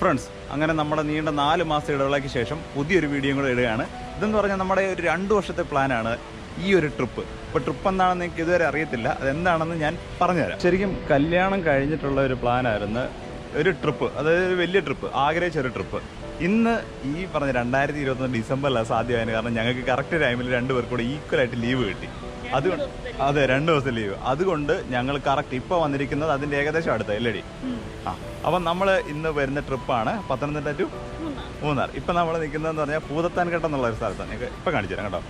Friends, അങ്ങനെ നമ്മുടെ നീണ്ട 4 മാസം ഇടവേളയ്ക്ക് ശേഷം പുതിയൊരു വീഡിയോ കൂടെ ഇടുകയാണ്. ഇതെന്ന് പറഞ്ഞാൽ നമ്മുടെ ഒരു 2 വർഷത്തെ പ്ലാനാണ് ഈ ഒരു ട്രിപ്പ്. ഇപ്പോൾ ട്രിപ്പ് എന്താണെന്ന് എനിക്ക് ഇതുവരെ അറിയത്തില്ല, അതെന്താണെന്ന് ഞാൻ പറഞ്ഞുതരാം. ശരിക്കും കല്യാണം കഴിഞ്ഞിട്ടുള്ള ഒരു പ്ലാനായിരുന്നു ഒരു ട്രിപ്പ്, അതായത് ഒരു വലിയ ട്രിപ്പ്, ആഗ്രഹിച്ചൊരു ട്രിപ്പ്. ഇന്ന് ഈ പറഞ്ഞ 2021 ഡിസംബറിലാണ് സാധ്യമായത്. കാരണം ഞങ്ങൾക്ക് കറക്റ്റ് ടൈമിൽ 2 പേർക്ക് കൂടെ ഈക്വലായിട്ട് ലീവ് കിട്ടി. അതുകൊണ്ട് അതെ, 2 ദിവസം ലീവ്. അതുകൊണ്ട് ഞങ്ങൾ കറക്റ്റ് ഇപ്പോൾ വന്നിരിക്കുന്നത് അതിൻ്റെ ഏകദേശം അടുത്ത എല്ലടി. അപ്പം നമ്മൾ ഇന്ന് വരുന്ന ട്രിപ്പാണ് പത്തനംതിട്ട ടു മൂന്നാർ. ഇപ്പം നമ്മൾ നിൽക്കുന്നതെന്ന് പറഞ്ഞാൽ പൂതത്താൻകെട്ട് എന്നുള്ള ഒരു സ്ഥലത്താണ്. ഞങ്ങൾക്ക് ഇപ്പം കാണിച്ചു തരാം കേട്ടോ.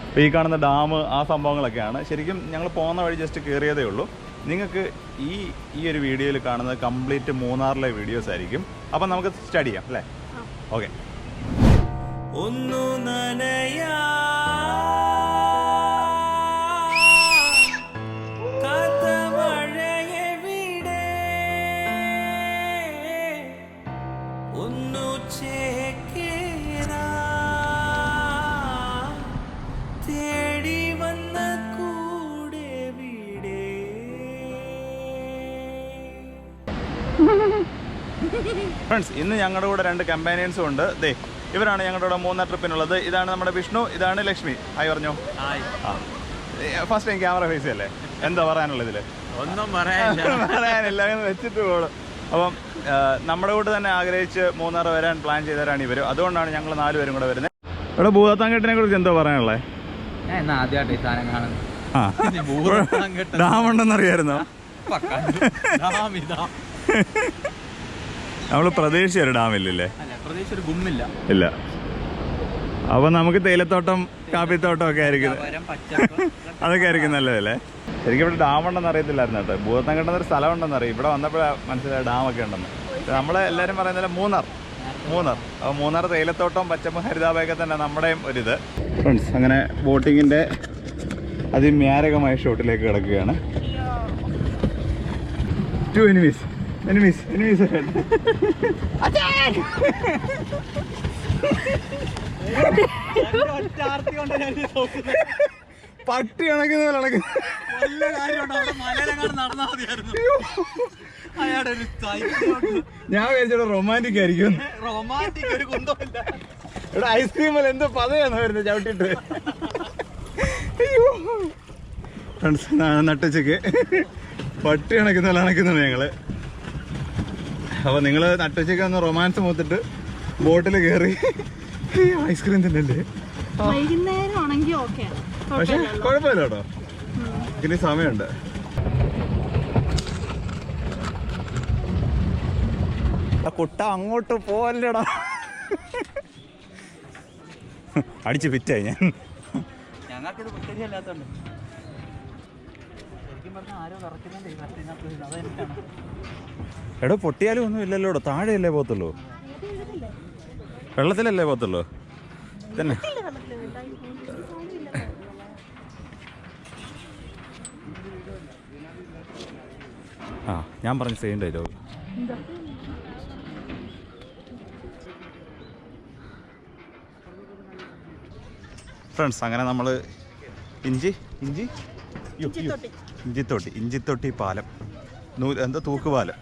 അപ്പോൾ ഈ കാണുന്ന ഡാം, ആ സംഭവങ്ങളൊക്കെയാണ്. ശരിക്കും ഞങ്ങൾ പോകുന്ന വഴി ജസ്റ്റ് കയറിയതേ ഉള്ളൂ. നിങ്ങൾക്ക് ഈ ഒരു വീഡിയോയിൽ കാണുന്നത് കംപ്ലീറ്റ് മൂന്നാറിലെ വീഡിയോസ് ആയിരിക്കും. അപ്പം നമുക്ക് സ്റ്റാർട്ട് ചെയ്യാം അല്ലേ? ഓക്കെ. ഫ്രണ്ട്സ്, ഇന്ന് ഞങ്ങളുടെ കൂടെ 2 കമ്പാനിയൻസും ഉണ്ട്. ദേ, ഇവരാണ് ഞങ്ങളുടെ കൂടെ മൂന്നാർ ട്രിപ്പിനുള്ളത്. ഇതാണ് നമ്മുടെ വിഷ്ണു, ഇതാണ് ലക്ഷ്മി. ഹായ് പറഞ്ഞോ. ഫസ്റ്റ് ടൈം ക്യാമറ ഫേസ് അല്ലേ? എന്താ പറയാനുള്ളത് ഇതിൽ? ഒന്നും പറയാനില്ല, വെച്ചിട്ട് പോകണം. അപ്പം നമ്മുടെ കൂടെ തന്നെ ആഗ്രഹിച്ച് മൂന്നാർ വരാൻ പ്ലാൻ ചെയ്തവരാണ് ഇവർ. അതുകൊണ്ടാണ് ഞങ്ങൾ 4 പേരും കൂടെ വരുന്നത്. ഇവിടെ ഭൂതത്താൻകെട്ടിനെ കുറിച്ച് എന്താ പറയാനുള്ളത്? ഡാം ഉണ്ടെന്ന് അറിയായിരുന്നോ? നമ്മൾ പ്രതീക്ഷിച്ച ഒരു ഡാമില്ലേ? ഇല്ല. അപ്പൊ നമുക്ക് തേയിലത്തോട്ടം, കാപ്പിത്തോട്ടം ഒക്കെ ആയിരിക്കും, അതൊക്കെ ആയിരിക്കും നല്ലതല്ലേ? ശരിക്കും ഇവിടെ ഡാം ഉണ്ടെന്ന് അറിയത്തില്ലായിരുന്നു കേട്ടോ. ഭൂതത്താൻകെട്ടുന്നൊരു സ്ഥലം ഉണ്ടെന്ന് അറിയാം. ഇവിടെ വന്നപ്പോഴാണ് മനസ്സിലായ ഡാമൊക്കെ ഉണ്ടെന്ന്. നമ്മളെ എല്ലാവരും പറയുന്നില്ല മൂന്നാർ. അപ്പോൾ മൂന്നാർ തേയിലത്തോട്ടം, പച്ചപ്പ്, ഹരിതാപയൊക്കെ തന്നെ നമ്മുടെയും ഒരിത്. ഫ്രണ്ട്സ്, അങ്ങനെ ബോട്ടിങ്ങിൻ്റെ അതിമാരകമായ ഷോട്ടിലേക്ക് കിടക്കുകയാണ്. 2 enemies. പട്ടി കണക്കുന്ന ഞാൻ വിചാരിച്ചോടെ റൊമാൻറ്റിക് ആയിരിക്കും. ഇവിടെ ഐസ്ക്രീമല്ല എന്തോ പതയാണോ വരുന്നത് ചവിട്ടിട്ട്. ഫ്രണ്ട്സ്, നട്ടുച്ചക്ക് പട്ടി കണക്കുന്നത് ഞങ്ങള്. അപ്പോൾ നിങ്ങൾ നട്ടുച്ചയ്ക്ക് ഒന്ന് റൊമാൻസ് മൂത്തിട്ട് ബോട്ടിൽ കയറി ഐസ്ക്രീം തിന്നല്ലേ? പക്ഷെ കുഴപ്പമില്ല കേട്ടോ, ഇനി സമയമുണ്ട്. കുട്ട അങ്ങോട്ട് പോവല്ലേടാ. അടിച്ച് ഫിറ്റായി ഞാൻ. എടോ, പൊട്ടിയാലും ഒന്നും ഇല്ലല്ലോ. താഴെയല്ലേ പോകത്തുള്ളൂ, വെള്ളത്തിലല്ലേ പോകത്തുള്ളൂ തന്നെ. ഞാൻ പറഞ്ഞ സെയിം ഡയലോഗ്. ഫ്രണ്ട്സ്, അങ്ങനെ നമ്മൾ ഇഞ്ചിത്തൊട്ടി പാലം, എന്താ തൂക്കുപാലം.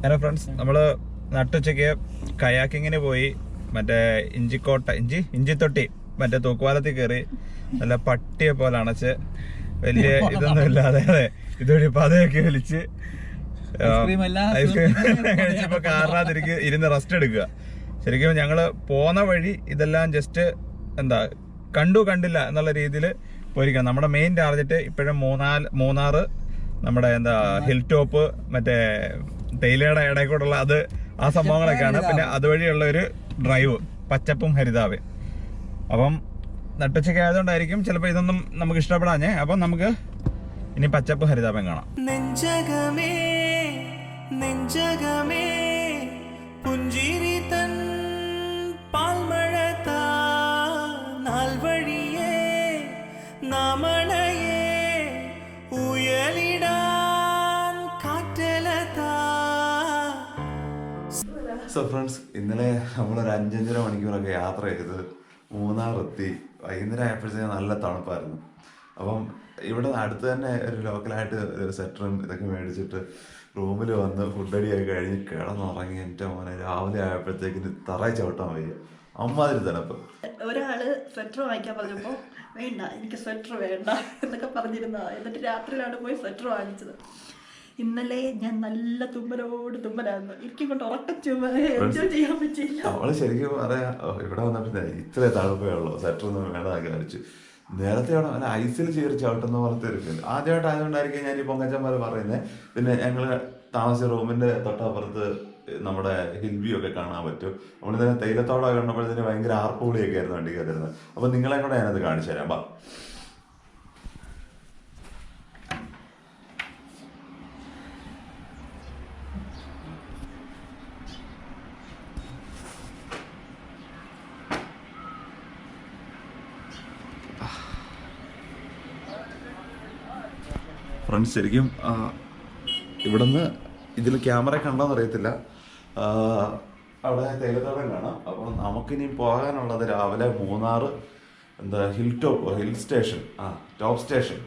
ഹലോ ഫ്രണ്ട്സ്, നമ്മൾ നട്ടുച്ചയ്ക്ക് കയാക്കിങ്ങിന് പോയി. മറ്റേ ഇഞ്ചിത്തൊട്ടി മറ്റേ തൂക്കുപാലത്തിൽ കയറി നല്ല പട്ടിയെ പോലെ അണച്ച്, വലിയ ഇതൊന്നും ഇല്ലാതെ ഇതൊരു പതയൊക്കെ വലിച്ച് ഐസ്ക്രീം കഴിച്ചപ്പോ കാറിനകത്തിരിക്ക് ഇരുന്ന് റെസ്റ്റ് എടുക്കുക. ശരിക്കും ഞങ്ങള് പോന്ന വഴി ഇതെല്ലാം ജസ്റ്റ് എന്താ കണ്ടില്ല എന്നുള്ള രീതിയിൽ പോയിരിക്കണം. നമ്മുടെ മെയിൻ ടാർഗറ്റ് ഇപ്പോഴും മൂന്നാറ്, നമ്മുടെ എന്താ ഹിൽ ടോപ്പ്, മറ്റേ തേയിലയുടെ ഇടയിൽ കൂടെയുള്ള അത്, ആ സംഭവങ്ങളൊക്കെയാണ്. പിന്നെ അതുവഴിയുള്ള ഒരു ഡ്രൈവ്, പച്ചപ്പും ഹരിതാപയും. അപ്പം നട്ടുച്ചയ്ക്ക് ആയതുകൊണ്ടായിരിക്കും ചിലപ്പോൾ ഇതൊന്നും നമുക്ക് ഇഷ്ടപ്പെടാഞ്ഞേ. അപ്പം നമുക്ക് ഇനി പച്ചപ്പ് ഹരിതാപം കാണാം. നെഞ്ചകമേ പുഞ്ചിരി തൻ പാൽമഴതാ നാൽവഴിയേ നാമണയേ ഉയലിടാൻ കാറ്റലതാ. സോ ഫ്രണ്ട്സ്, ഇന്നലെ നമ്മളൊരു 5-5.5 മണിക്കൂറൊക്കെ യാത്ര ചെയ്ത് മൂന്നാർ എത്തി. വൈകുന്നേരം ആയപ്പോഴത്തേക്കും നല്ല തണുപ്പായിരുന്നു. അപ്പം ഇവിടെ അടുത്ത് തന്നെ ഒരു ലോക്കലായിട്ട് ഒരു സെറ്ററും ഇതൊക്കെ മേടിച്ചിട്ട് റൂമിൽ വന്ന് ഫുഡ് അടിയൊക്കെ കഴിഞ്ഞ് കിടന്നുറങ്ങി. എൻ്റെ മോനെ രാവിലെ ആയപ്പോഴത്തേക്കിന് തറയിൽ ചവിട്ടാൻ വയ്യ, അമ്മാതിരി തണുപ്പ്. ഒരാള് സ്വെറ്റർ വാങ്ങിക്കാൻ പറഞ്ഞപ്പോൾ വേണ്ട എനിക്ക് സ്വെറ്റർ വേണ്ട എന്നൊക്കെ പറഞ്ഞിരുന്നതാണ്. എന്നിട്ട് രാത്രിയിലാണ് പോയി സ്വെറ്റർ വാങ്ങിച്ചത്. ഇന്നലെ ഞാൻ നല്ല തുമ്മലായിരുന്നു. എനിക്കും കൊണ്ട് ഉറക്കം എൻജോയ് ചെയ്യാൻ പറ്റിയില്ല. അവള് ശരിക്കും പറയാ ഇവിടെ വന്നിട്ട് ഇത്രേ തണുപ്പേ ഉള്ളൂ, സ്വെറ്റർ ഒന്നും വേണ്ടതൊക്കെ കഴിച്ചു. നേരത്തെ അവിടെ അല്ല ഐസിൽ ചേരി ചവിട്ടുന്ന പോലത്തെ ഇരിക്കില്ല. ആദ്യമായിട്ട് ആയതുകൊണ്ടായിരിക്കും ഞാൻ ഈ പൊങ്കച്ചന്മാർ പറയുന്നത്. പിന്നെ ഞങ്ങള് താമസിച്ച റൂമിന്റെ തൊട്ടപ്പുറത്ത് നമ്മുടെ ഹിൽ വ്യൂ ഒക്കെ കാണാൻ പറ്റും. നമ്മളിതിനെ തേയിലത്തോടെ കണ്ടപ്പോഴത്തേന് ഭയങ്കര ആർപ്പുളിയൊക്കെ ആയിരുന്നു വണ്ടി കയറുന്നത്. അപ്പൊ നിങ്ങളെ കൂടെ ഞാനത് കാണിച്ചു തരാം. ബാ. ഫ്രണ്ട്സ് ശരിക്കും ഇവിടുന്ന് ഇതിൽ ക്യാമറ കണ്ടോന്ന് അറിയത്തില്ല, അവിടെ തേയിലത്തോട്ടം കാണാം. അപ്പോൾ നമുക്കിനി പോകാനുള്ളത് രാവിലെ Munnar hill station, top station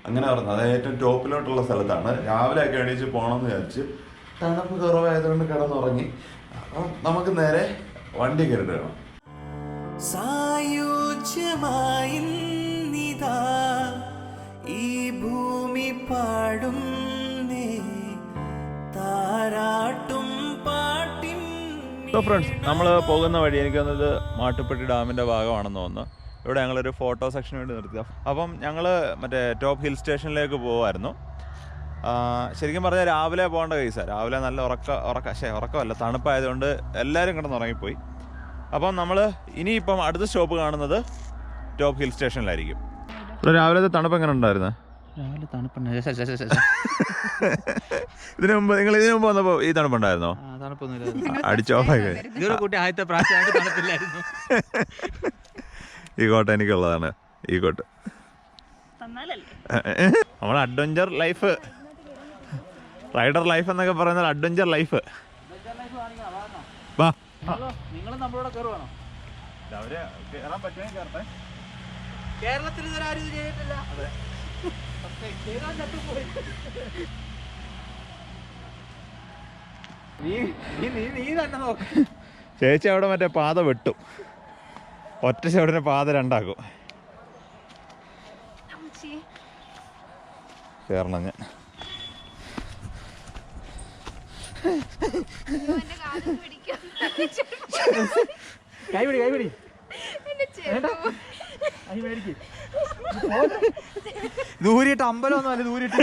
അങ്ങനെ പറഞ്ഞു. അത് ഏറ്റവും ടോപ്പിലോട്ടുള്ള സ്ഥലത്താണ്. രാവിലെ ഒക്കെ എണീച്ച് പോകണമെന്ന് വിചാരിച്ച് തണുപ്പ് കുറവായതുകൊണ്ട് കിടന്നുറങ്ങി. അപ്പം നമുക്ക് നേരെ വണ്ടി കയറിട്ട് വേണം. ഈ ഭൂമി പാടും താരാട്ടും പാട്ടിൻ. സോ ഫ്രണ്ട്സ്, നമ്മൾ പോകുന്ന വഴി എനിക്ക് തോന്നുന്നത് മാട്ടുപ്പെട്ടി ഡാമിൻ്റെ ഭാഗമാണെന്ന് തോന്നുന്നു. ഇവിടെ ഞങ്ങളൊരു ഫോട്ടോ സെക്ഷന് വേണ്ടി നിർത്തിയ. അപ്പം ഞങ്ങൾ മറ്റേ ടോപ്പ് ഹിൽ സ്റ്റേഷനിലേക്ക് പോകുമായിരുന്നു. ശരിക്കും പറഞ്ഞാൽ രാവിലെ പോകേണ്ട കേസാണ്. രാവിലെ നല്ല ഉറക്കമല്ല, തണുപ്പായതുകൊണ്ട് എല്ലാവരും കിടന്നുറങ്ങിപ്പോയി. അപ്പം നമ്മൾ ഇനിയിപ്പം അടുത്ത സ്റ്റോപ്പ് കാണുന്നത് ടോപ്പ് ഹിൽ സ്റ്റേഷനിലായിരിക്കും. ഇവിടെ രാവിലത്തെ തണുപ്പ് എങ്ങനെ ഉണ്ടായിരുന്നു? രാവിലെ തണുപ്പുണ്ട്. ഇതിനു മുമ്പ് വന്നപ്പോ ഈ തണുപ്പുണ്ടായിരുന്നോ? അടിച്ചോഫായി. ഈ കോട്ട എനിക്കുള്ളതാണ്. ഈ കോട്ട് നമ്മളെ അഡ്വഞ്ചർ ലൈഫ്, റൈഡർ ലൈഫ് എന്നൊക്കെ പറയുന്നത് അഡ്വഞ്ചർ ലൈഫ്. വാ, നിങ്ങൾ നമ്മളോട് കയറുവാണോ? കേറാൻ പറ്റുമെങ്കിൽ കേറട്ടെ. കേരളത്തിൽ ഇതൊരാരും ഇത് ചെയ്തിട്ടില്ല. നീ തന്നെ നോക്ക്. ചേച്ചി അവിടെ മറ്റേ പാത വെട്ടും, ഒറ്റ ചവിടിനെ പാത രണ്ടാക്കും. കേറണം ഞാൻ. കൈപിടി ദൂരിട്ട് അമ്പലമൊന്നും അല്ല, ദൂരിട്ട്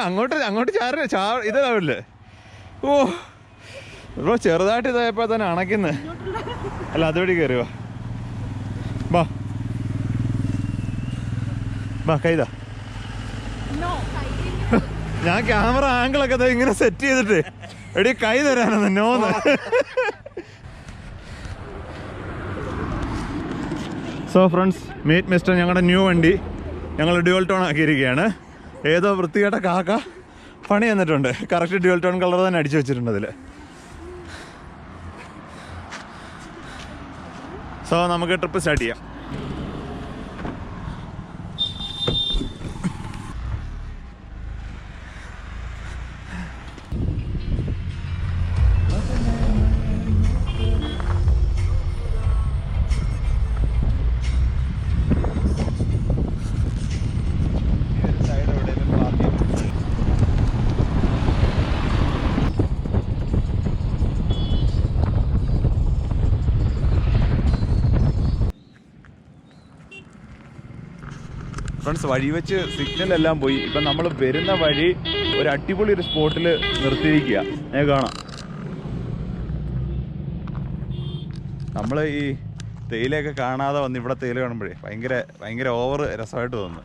അങ്ങോട്ട് ഇതാവില്ലേ? ഓ ബ്രോ, ചെറുതായിട്ട് ഇതായപ്പോ തന്നെ അണയ്ക്കുന്നു. അല്ല അതുവഴി കയറിയോ? ബാ കൈതാ. ഞാൻ ക്യാമറ ആംഗിളൊക്കെ ഇങ്ങനെ സെറ്റ് ചെയ്തിട്ട് എടി കൈ തരാനോ നോന്ന്. സോ ഫ്രണ്ട്സ്, മീറ്റ് മിസ്റ്റർ ഞങ്ങളുടെ ന്യൂ വണ്ടി ഞങ്ങൾ ഡ്യുവൽ ടോൺ ആക്കിയിരിക്കുകയാണ്. ഏതോ വൃത്തികെട്ട കാക്ക പണി തന്നിട്ടുണ്ട്. കറക്റ്റ് ഡ്യുവൽ ടോൺ കളർ തന്നെ അടിച്ചു വെച്ചിട്ടുണ്ട് അതിൽ. സോ നമുക്ക് ട്രിപ്പ് സ്റ്റാർട്ട് ചെയ്യാം. ഫ്രണ്ട്സ്, വഴി വെച്ച് സിഗ്നലെല്ലാം പോയി. ഇപ്പം നമ്മൾ വരുന്ന വഴി ഒരു അടിപൊളി ഒരു സ്പോട്ടിൽ നിർത്തിയിരിക്കുക. ഞാൻ കാണാം. നമ്മൾ ഈ തേയിലയൊക്കെ കാണാതെ വന്ന് ഇവിടെ തേയില കാണുമ്പോഴേ ഭയങ്കര ഓവർ രസമായിട്ട് തോന്നുന്നു.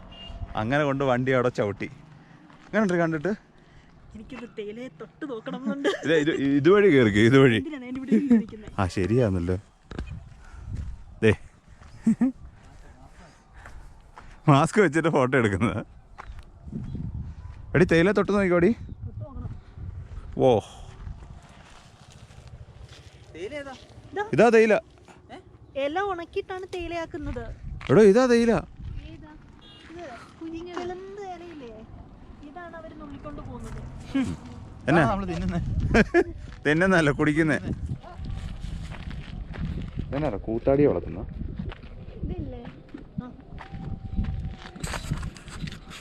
അങ്ങനെ കൊണ്ട് വണ്ടി അവിടെ ചവിട്ടി. അങ്ങനെ ഉണ്ട് കണ്ടിട്ട്. ഇതുവഴി കയറിക്കോ, ഇതുവഴി. ആ ശരിയാന്നല്ലോ. ദേ മാസ്ക് വെച്ചിട്ട് ഫോട്ടോ എടുക്കുന്നത്. എടി തേയില തൊട്ട് നോക്കിക്കോടി. ഓ ഇതാ തേയില. എല്ലാം ഉണക്കിയിട്ടാണ് തേയിലയാക്കുന്നത്. എടോ ഇതാ തേയില. എന്നാ തിന്നുന്നല്ല കുടിക്കുന്നേ. എന്നാ കൂത്താടിയെ വളർത്തുന്ന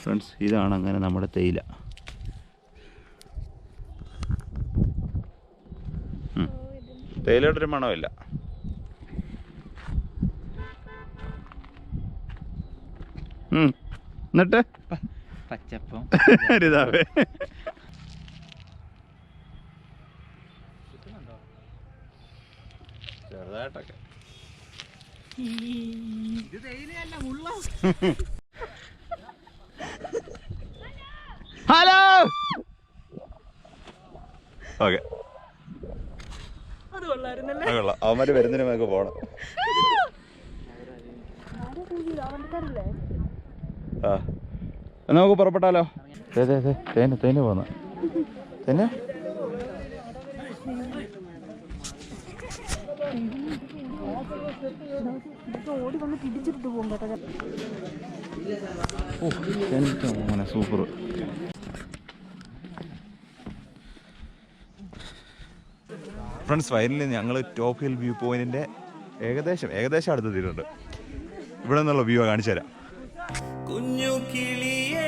ഫ്രണ്ട്സ്, ഇതാണ് അങ്ങനെ നമ്മുടെ തേയില. തേയിലയുടെ ഒരു മണമില്ല. എന്നിട്ട് പച്ചപ്പം ഇതാവേ ചെറുതായിട്ടൊക്കെ. ഹലോ. ഓക്കെ, അവന്മാര് വരുന്നതിന് നമുക്ക് പോണം. ആ, നമുക്ക് പുറപ്പെട്ടാലോ? തേന് പോന്ന തേന സൂപ്പർ. ഫ്രണ്ട്സ്, ഫൈനലി ഞങ്ങൾ ടോപ്പ് ഹിൽ വ്യൂ പോയിന്റിന്റെ ഏകദേശം അടുത്തെത്തിയിട്ടുണ്ട്. ഇവിടെ നിന്നുള്ള വ്യൂ കാണിച്ചു തരാം. കുഞ്ഞു കിളിയേ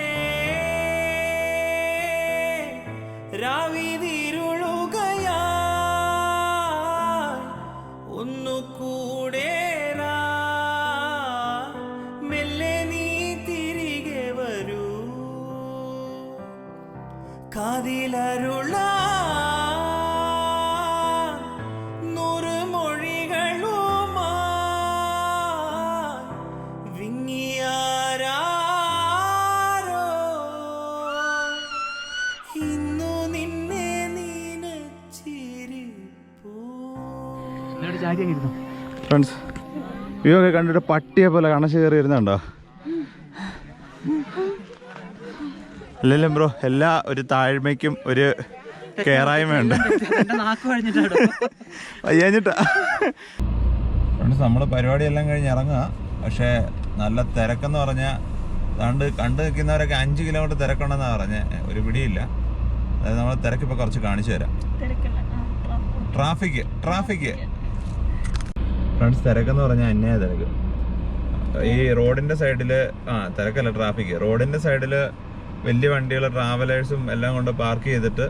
രാവിതിരുളുകയാ ഒന്നു കൂടേറാ മെല്ലെ നീ തിരികെ വരൂ കാതിലരുളാ ഫ്രണ്ട്സ്, വ്യൂ ഒക്കെ കണ്ടിട്ട് പട്ടിയെ പോലെ കണശ കയറി വരുന്നുണ്ടോ? അല്ലല്ലോ ബ്രോ, എല്ലാ ഒരു താഴ്മയ്ക്കും ഒരു കേറായ്മയുണ്ട്. വയ്യാഞ്ഞിട്ടാ. ഫ്രണ്ട്സ്, നമ്മൾ പരിപാടിയെല്ലാം കഴിഞ്ഞ് ഇറങ്ങുക. പക്ഷേ നല്ല തിരക്കെന്ന് പറഞ്ഞാൽ കണ്ടു നിൽക്കുന്നവരൊക്കെ 5 കിലോമീറ്റർ തിരക്കുണ്ടെന്നാണ് പറഞ്ഞത്. ഒരു പിടിയില്ല. അതായത് നമ്മൾ തിരക്കിപ്പോൾ കുറച്ച് കാണിച്ചു തരാം. ട്രാഫിക് ഫ്രണ്ട്സ്, തിരക്കെന്ന് പറഞ്ഞാൽ അന്യായ തിരക്ക്. ഈ റോഡിന്റെ സൈഡില് തിരക്കല്ല, ട്രാഫിക്. റോഡിന്റെ സൈഡില് വലിയ വണ്ടികൾ, ട്രാവലേഴ്സും എല്ലാം കൊണ്ട് പാർക്ക് ചെയ്തിട്ട്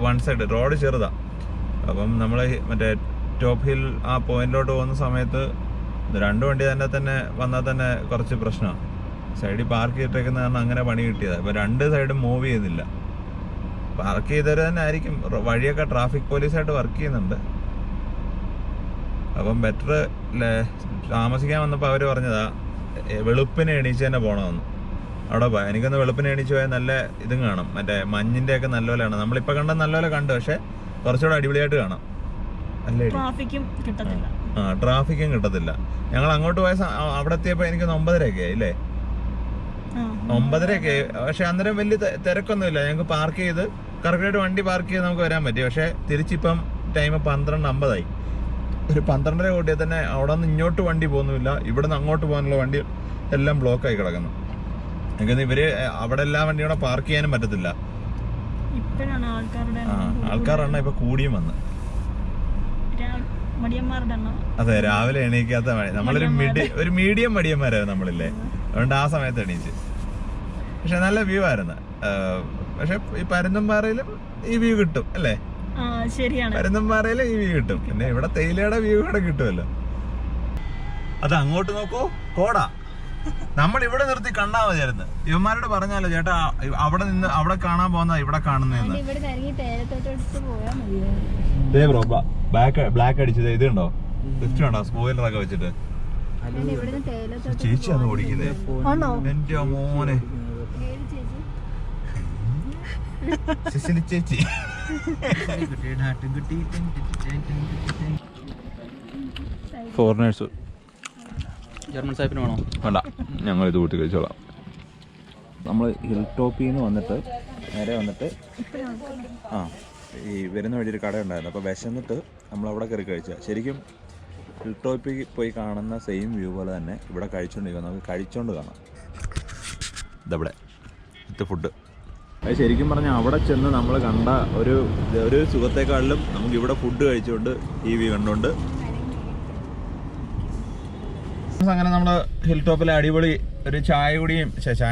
വൺ സൈഡ് റോഡ് ചെറുതാ. അപ്പം നമ്മൾ മറ്റേ ടോപ്പ് ഹിൽ ആ പോയിന്റിലോട്ട് പോകുന്ന സമയത്ത് 2 വണ്ടി തന്നെ വന്നാൽ തന്നെ കുറച്ച് പ്രശ്നമാണ്. സൈഡിൽ പാർക്ക് ചെയ്തിട്ടേക്കുന്ന കാരണം അങ്ങനെ പണി കിട്ടിയതാണ്. ഇപ്പം 2 സൈഡും മൂവ് ചെയ്യുന്നില്ല. പാർക്ക് ചെയ്തവർ തന്നെ ആയിരിക്കും. വഴിയൊക്കെ ട്രാഫിക് പോലീസായിട്ട് വർക്ക് ചെയ്യുന്നുണ്ട്. അപ്പം ബെറ്റർ താമസിക്കാൻ വന്നപ്പോൾ അവർ പറഞ്ഞതാ വെളുപ്പിനെ എണീച്ച് തന്നെ പോകണമെന്ന്. അവിടെ പോയാൽ എനിക്കൊന്ന് വെളുപ്പിനെ എണീച്ച് പോയാൽ നല്ല ഇതും കാണാം. മറ്റേ മഞ്ഞിൻ്റെ ഒക്കെ നല്ലപോലെ കാണാം. നമ്മളിപ്പോൾ കണ്ടത് നല്ലപോലെ കണ്ടു, പക്ഷെ കുറച്ചുകൂടെ അടിപൊളിയായിട്ട് കാണാം. അല്ലേ? ട്രാഫിക്കും കിട്ടത്തില്ല. ഞങ്ങൾ അങ്ങോട്ട് പോയ അവിടെ എത്തിയപ്പോൾ എനിക്ക് 9:30 അല്ലേ? 9:30 പക്ഷെ അന്നേരം വലിയ തിരക്കൊന്നുമില്ല. ഞങ്ങൾക്ക് പാർക്ക് ചെയ്ത് കറക്റ്റായിട്ട് വണ്ടി പാർക്ക് ചെയ്ത് നമുക്ക് വരാൻ പറ്റി. പക്ഷെ തിരിച്ചിപ്പം ടൈം 12:50 ഒരു 12:30 കൂട്ടിയാൽ തന്നെ അവിടെ നിന്ന് ഇങ്ങോട്ട് വണ്ടി പോകുന്നില്ല. ഇവിടെ നിന്ന് അങ്ങോട്ട് പോകാനുള്ള വണ്ടി എല്ലാം ബ്ലോക്കായി കിടക്കുന്നു. എനിക്കൊന്ന് ഇവര് അവിടെ എല്ലാ വണ്ടിയോടെ പാർക്ക് ചെയ്യാനും പറ്റത്തില്ല. ആൾക്കാരുടെ ഇപ്പൊ കൂടിയും വന്ന്. അതെ, രാവിലെ എണീക്കാത്ത മഴ. നമ്മളൊരു മീഡിയം മടിയന്മാരായിരുന്നു നമ്മളില്ലേ. അതുകൊണ്ട് ആ സമയത്ത് എണീച്ച്. പക്ഷെ നല്ല വ്യൂ ആയിരുന്നു. പക്ഷെ ഈ പരുന്തുംപാറയിലും ഈ വ്യൂ കിട്ടും അല്ലേ? പരുന്തുംപാറയിലും ഈ വ്യൂ കിട്ടും. പിന്നെ ഇവിടെ തേയിലയുടെ വ്യൂ കൂടെ കിട്ടുമല്ലോ. അത് അങ്ങോട്ട് നോക്കൂ, കോട. നമ്മൾ ഇവിടെ നിർത്തി കണ്ടാ മതിയായിരുന്നു. ഇവന്മാരോട് പറഞ്ഞാലോ ചേട്ടാ അവിടെ കാണാൻ പോകുന്ന ഇവിടെ കാണുന്നതെന്ന്. ബ്ലാക്ക് അടിച്ചത് ഇത് ഉണ്ടോ? ഉണ്ടോ സ്പോയിലറൊക്കെ വെച്ചിട്ട്? ചേച്ചിയാണ് ഓടിക്കുന്നത്. എന്റെ മോനെ ചേച്ചി. ഫോറിനേഴ്സ് ജർമ്മൻ സാഹിബിന് വേണോ? വേണ്ട, ഞങ്ങൾ ഇത് കൂട്ടി കഴിച്ചോളാം. നമ്മൾ ഹിൽ ടോപ്പിൽ നിന്ന് വന്നിട്ട് നേരെ വന്നിട്ട് ഈ വരുന്ന വഴി ഒരു കട ഉണ്ടായിരുന്നു. അപ്പോൾ വിശന്നിട്ട് നമ്മളവിടെ കയറി കഴിച്ചാൽ ശരിക്കും ഹിൽ ടോപ്പിൽ പോയി കാണുന്ന സെയിം വ്യൂ പോലെ തന്നെ ഇവിടെ കഴിച്ചുകൊണ്ടിരിക്കുക. നമുക്ക് കഴിച്ചുകൊണ്ട് കാണാം. ഇതവിടെ വിത്ത് ഫുഡ്. അത് ശരിക്കും പറഞ്ഞാൽ അവിടെ ചെന്ന് നമ്മൾ കണ്ട ഒരു സുഖത്തെക്കാളിലും നമുക്ക് ഇവിടെ ഫുഡ് കഴിച്ചുകൊണ്ട് ടി വി കണ്ടുകൊണ്ട് അങ്ങനെ നമ്മൾ ഹിൽ ടോപ്പിലെ അടിപൊളി ഒരു ചായ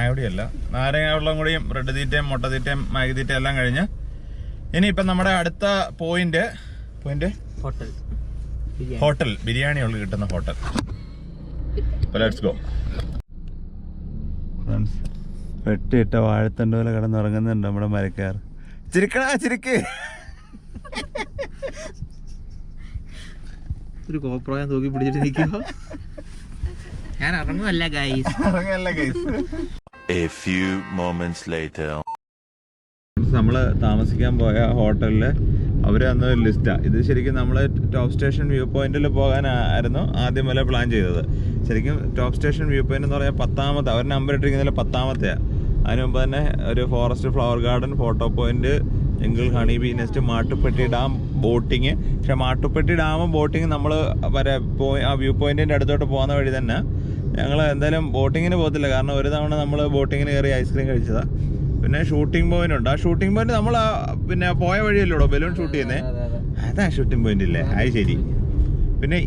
കുടിയല്ല നാരങ്ങ വെള്ളം കൂടിയും ബ്രെഡ് തീറ്റയും മുട്ട തീറ്റയും മാഗി തീറ്റയും എല്ലാം കഴിഞ്ഞ് ഇനിയിപ്പം നമ്മുടെ അടുത്ത പോയിന്റ് ഹോട്ടൽ ബിരിയാണി ഉള്ള കിട്ടുന്ന ഹോട്ടൽ. Let's go. ഫ്രണ്ട്സ്, വെട്ടിയിട്ട വാഴത്തണ്ട് പോലെ കിടന്നുറങ്ങുന്നുണ്ട് നമ്മുടെ മരക്കാർ. ചിരിക്ക്. ഒരു ഗോപ്രോ ഞാൻ തൂക്കി പിടിച്ചിട്ട് നിൽക്കുമ്പോ ഞാൻ ഇറങ്ങുമല്ല guys. A few moments later. നമ്മള് താമസിക്കാൻ പോയ ഹോട്ടലില് അവര് തന്ന ഒരു ലിസ്റ്റാ ഇത്. ശരിക്കും നമ്മള് ടോപ്പ് സ്റ്റേഷൻ വ്യൂ പോയിന്റിൽ പോകാനായിരുന്നു ആദ്യം മുതലേ പ്ലാൻ ചെയ്തത്. ശരിക്കും ടോപ്പ് സ്റ്റേഷൻ വ്യൂ പോയിന്റ് എന്ന് പറഞ്ഞാൽ 10ാമത്തെ, അവർ നമ്പർ ഇട്ടിരിക്കുന്നതിൽ 10ാമത്തെയാ. അതിന് മുമ്പ് തന്നെ ഒരു forest flower garden, photo point, jungle honey B nest, Mattupetty dam, boating. പക്ഷെ മാട്ടുപ്പെട്ടി ഡാമും ബോട്ടിങ് നമ്മൾ ആ വ്യൂ പോയിന്റിന്റെ അടുത്തോട്ട് പോകുന്ന വഴി തന്നെ ഞങ്ങൾ എന്തായാലും ബോട്ടിങ്ങിന് പോകത്തില്ല. കാരണം ഒരു തവണ നമ്മൾ ബോട്ടിങ്ങിന് കയറി ഐസ്ക്രീം കഴിച്ചതാ. പിന്നെ ഷൂട്ടിംഗ് പോയിന്റ് ഉണ്ട്. ആ ഷൂട്ടിംഗ് പോയിന്റ് നമ്മൾ പിന്നെ പോയ വഴിയല്ലോ ബലൂൺ ഷൂട്ട് ചെയ്യുന്നത്, അതാ ഷൂട്ടിംഗ് പോയിന്റ് ഇല്ലേ? അത് ശരി. പിന്നെ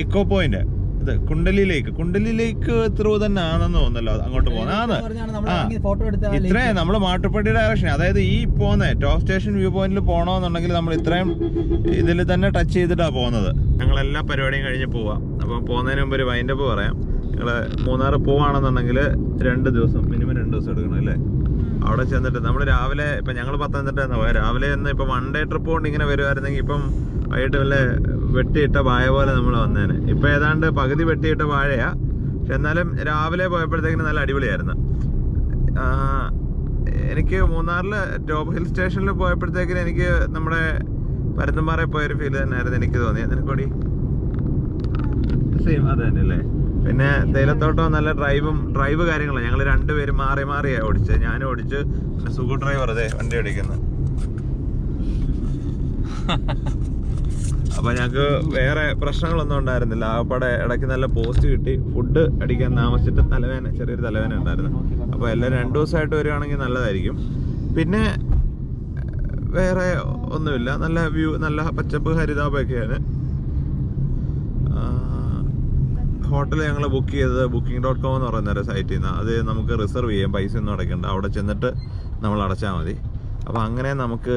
ഇക്കോ പോയിന്റ് ഇത് കുണ്ടലിലേക്ക് ത്രൂ തന്നെ ആണെന്ന് തോന്നുന്നല്ലോ അങ്ങോട്ട് പോകുന്നത്. ഇത്രയും നമ്മൾ മാട്ടുപ്പെട്ടി ഡയറക്ഷൻ, അതായത് ഈ പോകുന്നത് ടോപ്പ് സ്റ്റേഷൻ വ്യൂ പോയിന്റിൽ പോകണമെന്നുണ്ടെങ്കിൽ നമ്മൾ ഇത്രയും ഇതിൽ തന്നെ ടച്ച് ചെയ്തിട്ടാണ് പോകുന്നത്. ഞങ്ങളെല്ലാ പരിപാടിയും കഴിഞ്ഞ് പോവാം. അപ്പം പോകുന്നതിന് മുമ്പ് ഒരു വൈൻഡപ്പ് പറയാം. നിങ്ങൾ മൂന്നാർ പോവാണെന്നുണ്ടെങ്കിൽ 2 ദിവസം മിനിമം 2 ദിവസം എടുക്കണം അല്ലേ? അവിടെ ചെന്നിട്ട് നമ്മൾ രാവിലെ ഇപ്പം ഞങ്ങൾ പത്തനംതിട്ട പോയാൽ രാവിലെ നിന്ന് ഇപ്പം 1 ഡേ ട്രിപ്പ് കൊണ്ട് ഇങ്ങനെ വരുമായിരുന്നെങ്കിൽ ഇപ്പം വൈകിട്ട് വല്ല വെട്ടിയിട്ട വാഴ പോലെ നമ്മൾ വന്നേനെ. ഇപ്പം ഏതാണ്ട് പകുതി വെട്ടിയിട്ട വാഴയാ. പക്ഷെ എന്നാലും രാവിലെ പോയപ്പോഴത്തേക്കിന് നല്ല അടിപൊളിയായിരുന്നു. എനിക്ക് മൂന്നാറിൽ ടോപ്പ് ഹിൽ സ്റ്റേഷനിൽ പോയപ്പോഴത്തേക്കിന് എനിക്ക് നമ്മുടെ പരുന്തുംപാറയിൽ പോയൊരു ഫീൽ തന്നെയായിരുന്നു എനിക്ക് തോന്നിയത്. നിനക്കൂടി സെയിം അത് തന്നെ അല്ലേ? പിന്നെ തേയിലത്തോട്ടം നല്ല ഡ്രൈവ് കാര്യങ്ങളാണ്. ഞങ്ങൾ 2 പേരും മാറിയാണ് ഓടിച്ചത്. ഞാനും ഓടിച്ച്, പിന്നെ സുഖു ഡ്രൈവർ അതെ വണ്ടി ഓടിക്കുന്നത്. അപ്പൊ ഞങ്ങക്ക് വേറെ പ്രശ്നങ്ങളൊന്നും ഉണ്ടായിരുന്നില്ല. ആകപ്പാടെ ഇടയ്ക്ക് നല്ല പോസ്റ്റ് കിട്ടി. ഫുഡ് അടിക്കാൻ താമസിച്ചിട്ട് ചെറിയൊരു തലവേന ഉണ്ടായിരുന്നു. അപ്പൊ എല്ലാം 2 ദിവസമായിട്ട് വരികയാണെങ്കിൽ നല്ലതായിരിക്കും. പിന്നെ വേറെ ഒന്നുമില്ല, നല്ല വ്യൂ, നല്ല പച്ചപ്പ് ഹരിതാപമൊക്കെയാണ്. ഹോട്ടൽ ഞങ്ങൾ ബുക്ക് ചെയ്തത് booking.com എന്ന് പറയുന്ന ഒരു സൈറ്റിൽ നിന്ന്. അത് നമുക്ക് റിസർവ് ചെയ്യാം, പൈസ ഒന്നും അടയ്ക്കണ്ട. അവിടെ ചെന്നിട്ട് നമ്മൾ അടച്ചാൽ മതി. അപ്പോൾ അങ്ങനെ നമുക്ക്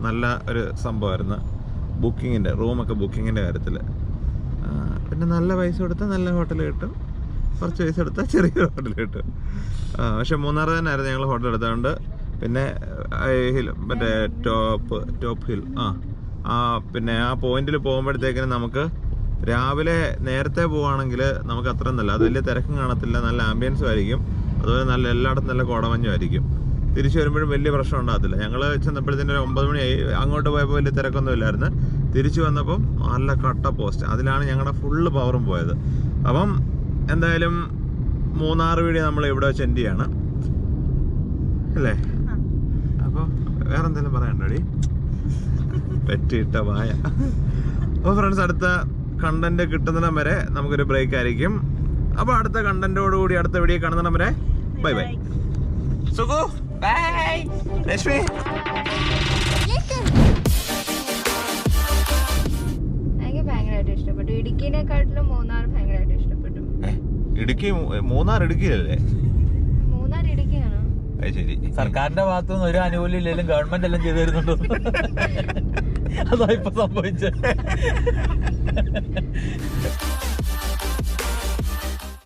നല്ല ഒരു സംഭവമായിരുന്നു ബുക്കിങ്ങിൻ്റെ, റൂമൊക്കെ ബുക്കിങ്ങിൻ്റെ കാര്യത്തിൽ. പിന്നെ നല്ല പൈസ കൊടുത്താൽ നല്ല ഹോട്ടൽ കിട്ടും, കുറച്ച് പൈസ എടുത്താൽ ചെറിയൊരു ഹോട്ടൽ കിട്ടും. പക്ഷെ മൂന്നാർ തന്നെയായിരുന്നു ഞങ്ങൾ ഹോട്ടൽ എടുത്തതുകൊണ്ട്. പിന്നെ മറ്റേ ടോപ്പ് ഹിൽ പിന്നെ ആ പോയിന്റിൽ പോകുമ്പോഴത്തേക്കിനും നമുക്ക് രാവിലെ നേരത്തെ പോവുകയാണെങ്കിൽ നമുക്ക് അത്ര നല്ല, അത് വലിയ തിരക്കും കാണത്തില്ല, നല്ല ആംബിയൻസും ആയിരിക്കും. അതുപോലെ നല്ല എല്ലായിടത്തും നല്ല കോടമഞ്ഞും ആയിരിക്കും. തിരിച്ചു വരുമ്പോഴും വലിയ പ്രശ്നം ഉണ്ടാകത്തില്ല. ഞങ്ങൾ ചെന്നപ്പോഴത്തേനും ഒരു 9 മണിയായി. അങ്ങോട്ട് പോയപ്പോൾ വലിയ തിരക്കൊന്നും ഇല്ലായിരുന്നു. തിരിച്ചു വന്നപ്പം നല്ല കട്ട പോസ്റ്റ്, അതിലാണ് ഞങ്ങളുടെ ഫുള്ള് പവറും പോയത്. അപ്പം എന്തായാലും മൂന്നാർ വീഡിയോ നമ്മൾ ഇവിടെ വെച്ച് എൻഡ് ചെയ്യാണ് അല്ലേ? അപ്പോൾ വേറെ എന്തെങ്കിലും പറയണ്ടോടി? പെറ്റിയിട്ട വായ. അപ്പോൾ ഫ്രണ്ട്സ്, അടുത്ത കണ്ടന്റ് കിട്ടുന്നിടം വരെ നമുക്കൊരു ബ്രേക്ക് ആയിരിക്കും. അപ്പോൾ അടുത്ത കണ്ടന്റോടുകൂടി അടുത്ത വീഡിയോ കാണുന്നിടം വരെ ബൈ ബൈ. സുഖു ബൈ. രശ്മി എനിക്ക് ഭയങ്കരമായിട്ട് ഇഷ്ടപ്പെട്ടു. ഇടുക്കിനെക്കാട്ടിലും മൂന്നാർ ഭയങ്കരമായിട്ട് ഇഷ്ടപ്പെട്ടു. മൂന്നാർ ഇടുക്കിയിലല്ലേ? മൂന്നാർ ഇടുക്കിയാണോ? ശരി. സർക്കാരിന്റെ ഭാഗത്തുനിന്ന് ഒരു ആനുകൂല്യം ഇല്ലെങ്കിലും ഗവൺമെന്റ് എല്ലാം ചെയ്തു തരുന്നുണ്ടോ? അതാ ഇപ്പൊ സംഭവിച്ചത്.